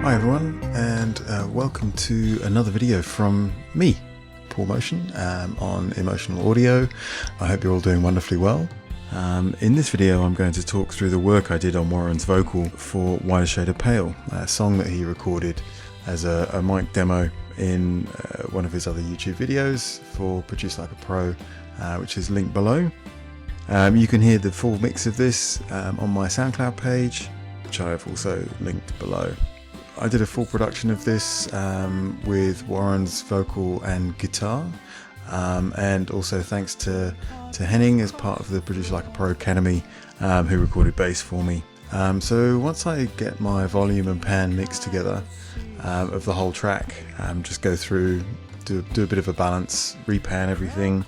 Hi everyone, and welcome to another video from me, Paul Motion, on eMotional Audio. I hope you're all doing wonderfully well. In this video I'm going to talk through the work I did on Warren's vocal for Wider Shade of Pale, a song that he recorded as a mic demo in one of his other YouTube videos for Produce Like a Pro, which is linked below. You can hear the full mix of this on my Soundcloud page, which I have also linked below. I did a full production of this with Warren's vocal and guitar, and also thanks to Henning as part of the Produce Like a Pro Academy, who recorded bass for me. So once I get my volume and pan mix together of the whole track, just go through, do a bit of a balance, repan everything.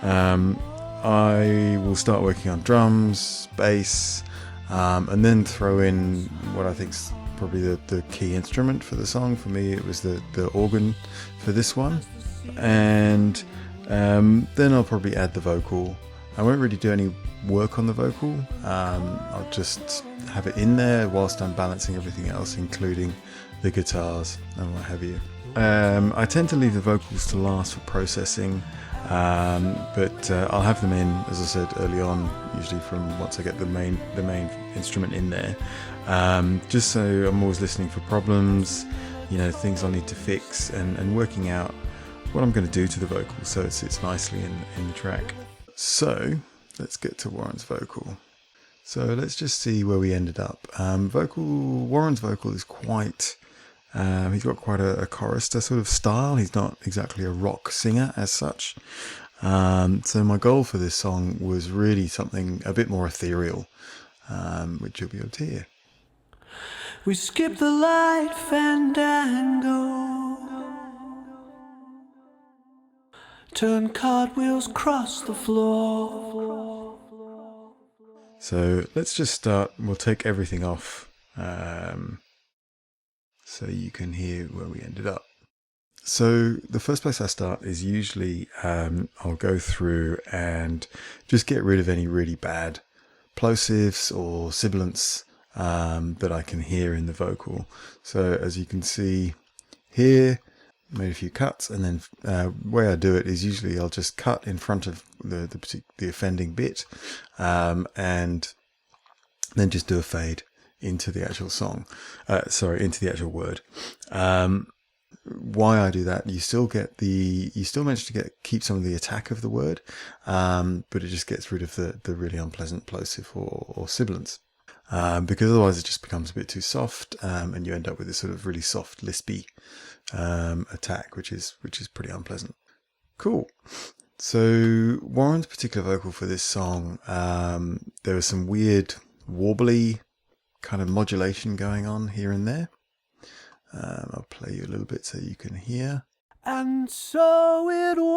I will start working on drums, bass, and then throw in what I think's probably the key instrument for the song. For me it was the organ for this one, and then I'll probably add the vocal. I won't really do any work on the vocal. I'll just have it in there whilst I'm balancing everything else, including the guitars and what have you. I tend to leave the vocals to last for processing, but I'll have them in, as I said early on, usually from once I get the main instrument in there, just so I'm always listening for problems, things I need to fix, and working out what I'm going to do to the vocal so it sits nicely in the track. So let's get to Warren's vocal. So let's just see where we ended up. Warren's vocal is quite, he's got quite a chorister sort of style. He's not exactly a rock singer as such. So my goal for this song was really something a bit more ethereal, which you'll be able to hear. We skip the light fandango, turn cartwheels across the floor. So let's just start. We'll take everything off so you can hear where we ended up. So the first place I start is usually I'll go through and just get rid of any really bad plosives or sibilants that I can hear in the vocal. So as you can see here, made a few cuts, and then the way I do it is usually I'll just cut in front of the offending bit, and then just do a fade into the actual song, into the actual word. Why I do that, you still manage to keep some of the attack of the word, but it just gets rid of the really unpleasant plosive or sibilants. Because otherwise it just becomes a bit too soft, and you end up with this sort of really soft, lispy attack, which is pretty unpleasant. Cool. So Warren's particular vocal for this song, there was some weird warbly kind of modulation going on here and there. I'll play you a little bit so you can hear. And so it was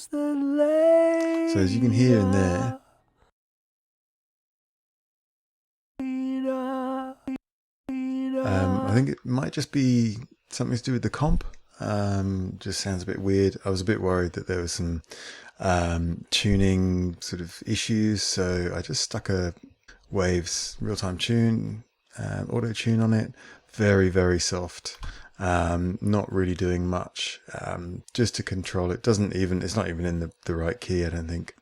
the lady. So as you can hear in there, I think it might just be something to do with the comp. Just sounds a bit weird. I was a bit worried that there was some tuning sort of issues, so I just stuck a Waves real-time tune, auto tune on it. Very, very soft. Not really doing much, just to control it. It's not even in the right key, I don't think.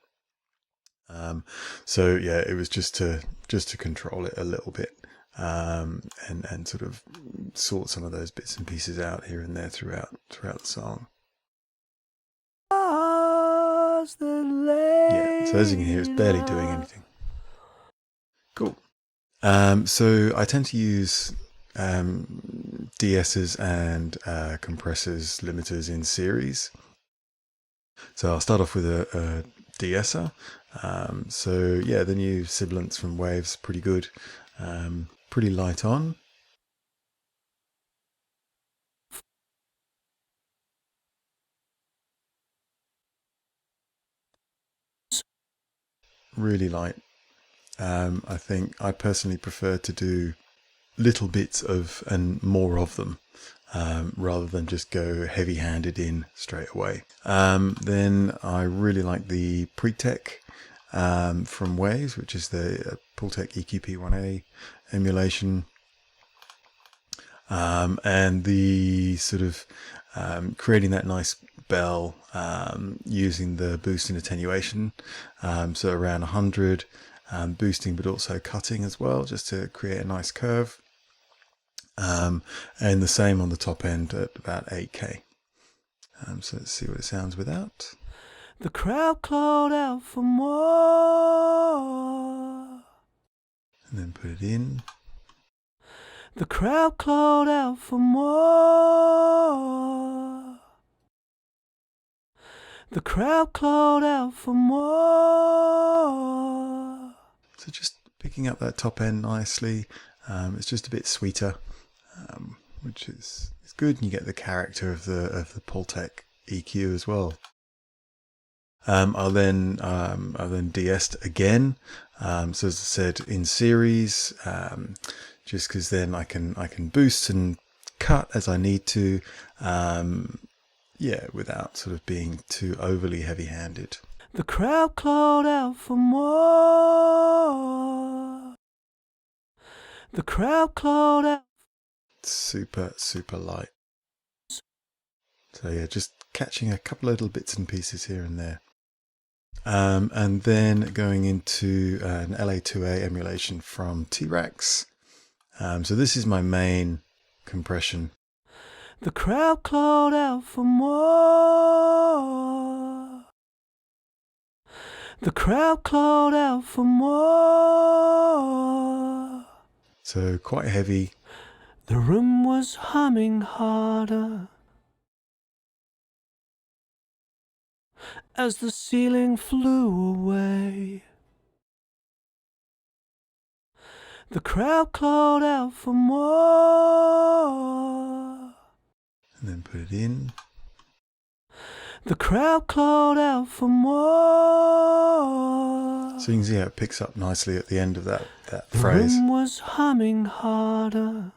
So yeah, it was just to control it a little bit. And sort of sort some of those bits and pieces out here and there throughout the song. Yeah, so as you can hear, it's barely doing anything. Cool. So I tend to use DSs and compressors, limiters in series. So I'll start off with a DSer. So yeah, the new sibilants from Waves, pretty good. Pretty light on. Really light. I think I personally prefer to do little bits of and more of them, rather than just go heavy-handed in straight away. Then I really like the Pretech from Waves, which is the Pultec EQP1A emulation. and the sort of creating that nice bell using the boost and attenuation, so around 100, boosting but also cutting as well, just to create a nice curve, and the same on the top end at about 8k. So let's see what it sounds without. The crowd called out for more. And then put it in. The crowd called out for more. The crowd called out for more. So just picking up that top end nicely. It's just a bit sweeter, which is good, and you get the character of the Pultec EQ as well. I'll then de-est again. So as I said, in series, just because then I can boost and cut as I need to, without sort of being too overly heavy-handed. The crowd called out for more. The crowd called out. Super light. So yeah, just catching a couple of little bits and pieces here and there. And then going into an LA2A emulation from T-Rex. So this is my main compression. The crowd called out for more. The crowd called out for more. So quite heavy. The room was humming harder as the ceiling flew away. The crowd called out for more. And then put it in. The crowd called out for more. So you can see how it picks up nicely at the end of that The phrase. room was humming harder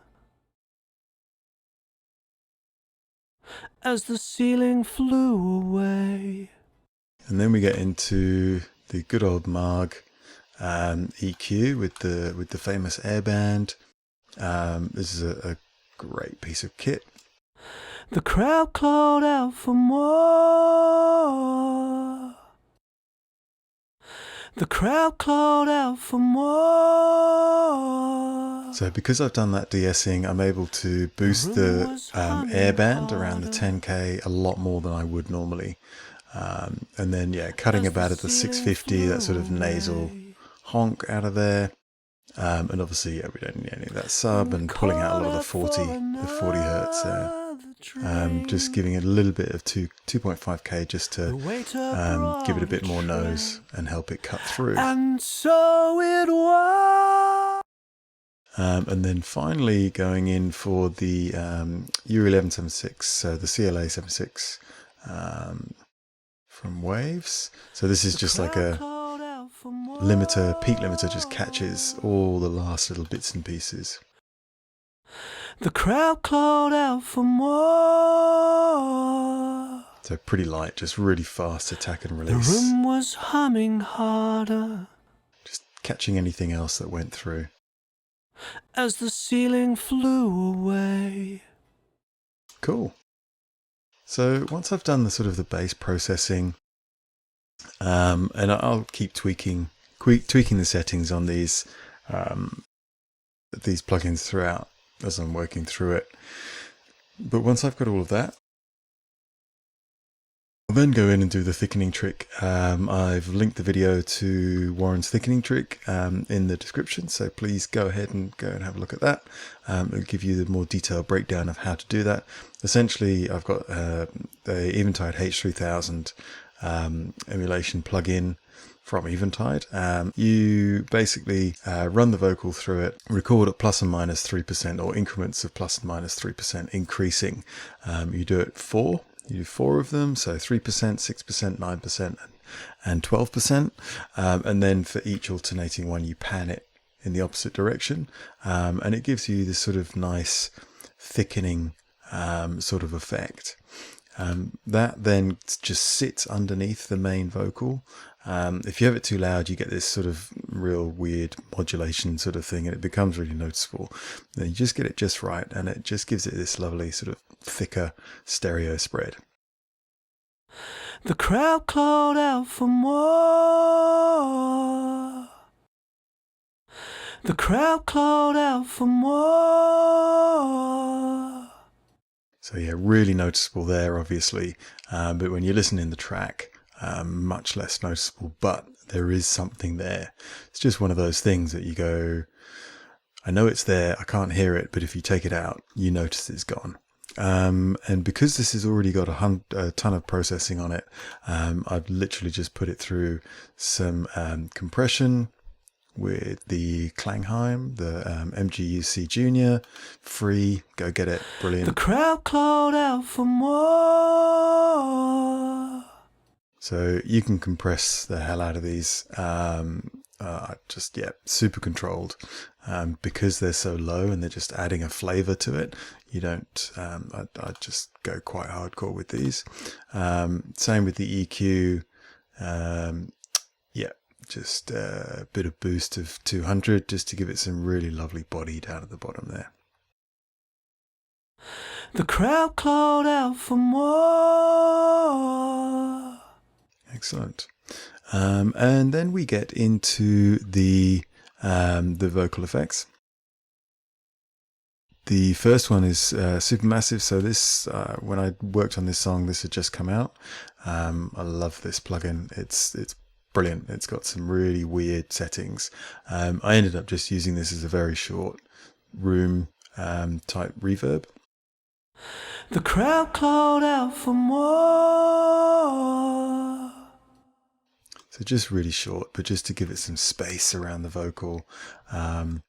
as the ceiling flew away. And then we get into the good old Marg EQ with the famous airband. This is a great piece of kit. The crowd called out for more. The crowd called out for more. So because I've done that de-essing, I'm able to boost the airband around the 10k a lot more than I would normally. And then cutting about at the 650, that sort of nasal honk out of there. And obviously we don't need any of that sub, and pulling out a lot of the 40 hertz there. Just giving it a little bit of 2.5k just to give it a bit more nose and help it cut through. And so it was. And then finally going in for the U1176, so the CLA 76 from Waves. So this is just like a limiter, peak limiter, just catches all the last little bits and pieces. The crowd called out for more. So pretty light, just really fast attack and The release. room was humming harder Just catching anything else that went through. as the ceiling flew away. Cool. So once I've done the sort of the bass processing, and I'll keep tweaking the settings on these plugins throughout as I'm working through it. But once I've got all of that, I'll then go in and do the thickening trick. I've linked the video to Warren's thickening trick in the description, so please go ahead and have a look at that. It'll give you the more detailed breakdown of how to do that. Essentially, I've got the Eventide H3000 emulation plugin from Eventide. You basically run the vocal through it, record at plus and minus 3% or increments of plus and minus 3% increasing. You do it you do 4 of them, so 3%, 6%, 9% and 12%. And then for each alternating one, you pan it in the opposite direction. And it gives you this sort of nice thickening sort of effect. That then just sits underneath the main vocal, If you have it too loud, you get this sort of real weird modulation sort of thing, and it becomes really noticeable. Then you just get it just right, and it just gives it this lovely sort of thicker stereo spread. The crowd called out for more. The crowd called out for more. So yeah, really noticeable there, obviously. But when you listen in the track, much less noticeable. But there is something there. It's just one of those things that you go, I know it's there, I can't hear it, but if you take it out, you notice it's gone. And because this has already got a ton of processing on it, I've literally just put it through some compression with the Klangheim, the MGUC Junior, free, go get it, brilliant. The crowd called out for more. So you can compress the hell out of these, super controlled, because they're so low and they're just adding a flavor to it. You don't, I just go quite hardcore with these. Same with the EQ, just a bit of boost of 200 just to give it some really lovely body down at the bottom there. The crowd called out for more. Excellent. And then we get into the vocal effects. The first one is Supermassive. So this, when I worked on this song, this had just come out. I love this plugin. It's brilliant. It's got some really weird settings. I ended up just using this as a very short room type reverb. The crowd called out for more. So just really short, but just to give it some space around the vocal. And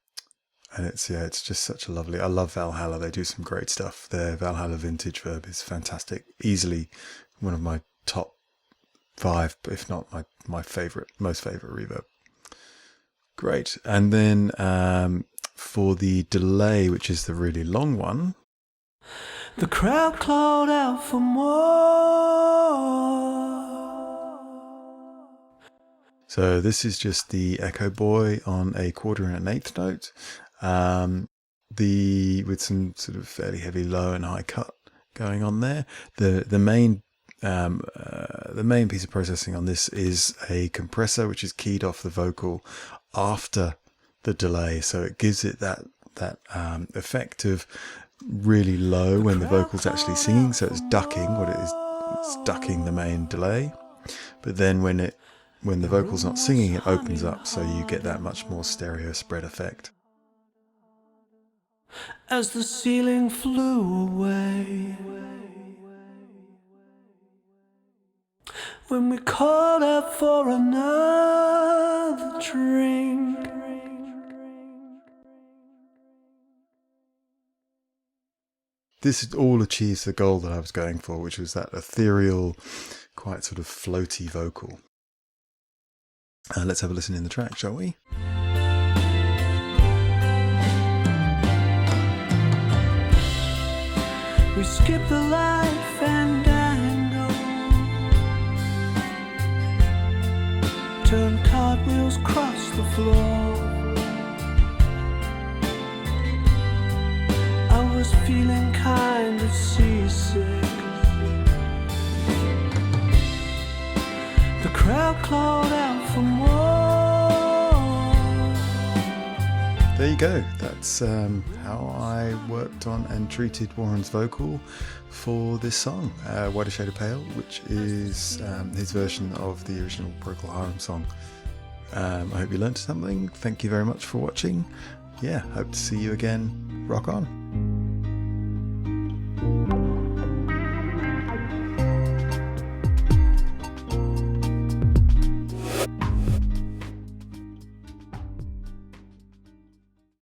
it's just such a lovely, I love Valhalla. They do some great stuff. Their Valhalla vintage verb is fantastic. Easily one of my top 5, if not my most favorite reverb. Great. And then for the delay, which is the really long one, the crowd called out for more. So this is just the Echo Boy on a 1/4 and an 1/8 note, with some sort of fairly heavy low and high cut going on there. The main piece of processing on this is a compressor which is keyed off the vocal after the delay, so it gives it that effect of really low when the vocal's actually singing. So it's ducking what it is. It's ducking the main delay, but then when the vocal's not singing, it opens up, so you get that much more stereo spread effect. As the ceiling flew away, when we called out for another drink, this all achieves the goal that I was going for, which was that ethereal, quite sort of floaty vocal. Let's have a listen in the track, shall we? we skip the life and angle, turn cartwheels across the floor. I was feeling kind of seasick. The crowd called out for more. There you go. That's how I worked on and treated Warren's vocal for this song, Whiter Shade of Pale, which is his version of the original Procul Harem song. I hope you learned something. Thank you very much for watching. Yeah, hope to see you again. Rock on.